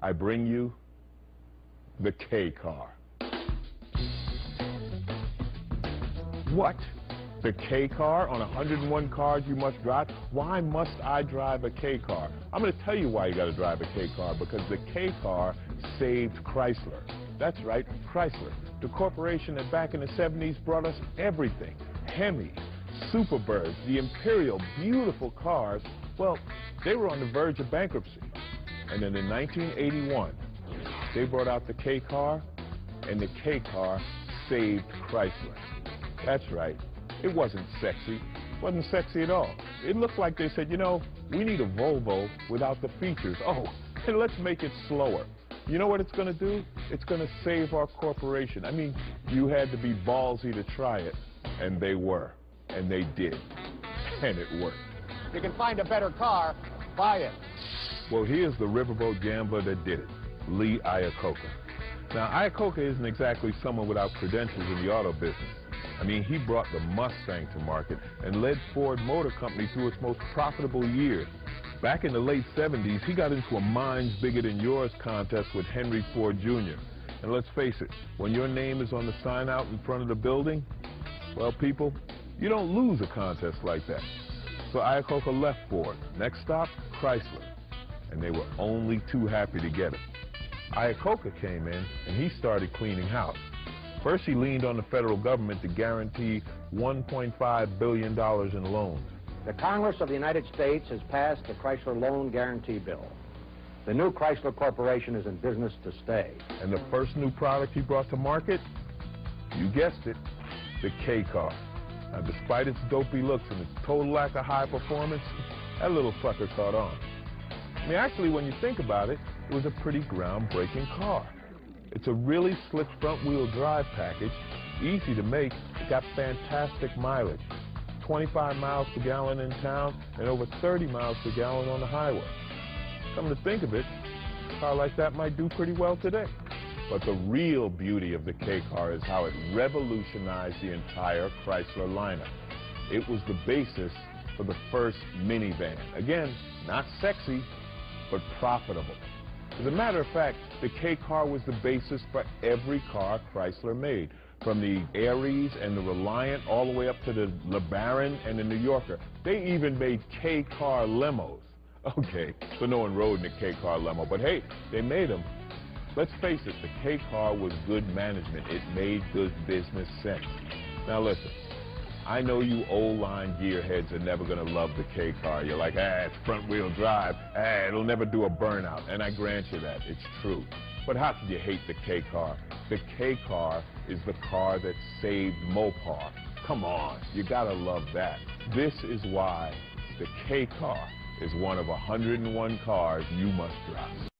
I bring you the K car. What? The K car? On 101 cars you must drive? Why must I drive a K car? I'm going to tell you why you got to drive a K car, because the K car saved Chrysler. That's right, Chrysler, the corporation that back in the 70s brought us everything. Hemi, Superbirds, the Imperial, beautiful cars. Well, they were on the verge of bankruptcy. And then in 1981, they brought out the K car, and the K car saved Chrysler. That's right. It wasn't sexy. It wasn't sexy at all. It looked like they said, you know, we need a Volvo without the features. Oh, and let's make it slower. You know what it's going to do? It's going to save our corporation. I mean, you had to be ballsy to try it, and they were. And they did. And it worked. If you can find a better car, buy it. Well, here's the riverboat gambler that did it, Lee Iacocca. Now, Iacocca isn't exactly someone without credentials in the auto business. I mean, he brought the Mustang to market and led Ford Motor Company through its most profitable years. Back in the late 70s, he got into a mine's bigger than yours contest with Henry Ford Jr. And let's face it, when your name is on the sign out in front of the building, well, people, you don't lose a contest like that. So Iacocca left Ford. Next stop, Chrysler. And they were only too happy to get him. Iacocca came in and he started cleaning house. First, he leaned on the federal government to guarantee $1.5 billion in loans. The Congress of the United States has passed the Chrysler Loan Guarantee Bill. The new Chrysler Corporation is in business to stay. And the first new product he brought to market, you guessed it, the K car. Now, despite its dopey looks and its total lack of high performance, that little sucker caught on. I mean, actually, when you think about it, it was a pretty groundbreaking car. It's a really slick front-wheel drive package, easy to make, it got fantastic mileage. 25 miles per gallon in town and over 30 miles per gallon on the highway. Come to think of it, a car like that might do pretty well today. But the real beauty of the K car is how it revolutionized the entire Chrysler lineup. It was the basis for the first minivan. Again, not sexy, but profitable. As a matter of fact, the K car was the basis for every car Chrysler made, from the Aries and the Reliant all the way up to the LeBaron and the New Yorker. They even made K car limos. Okay, so no one rode in a K car limo, but hey, they made them. Let's face it, the K car was good management. It made good business sense. Now listen, I know you old-line gearheads are never going to love the K car. You're like, it's front-wheel drive. It'll never do a burnout. And I grant you that. It's true. But how could you hate the K car? The K car is the car that saved Mopar. Come on, you got to love that. This is why the K car is one of 101 cars you must drive.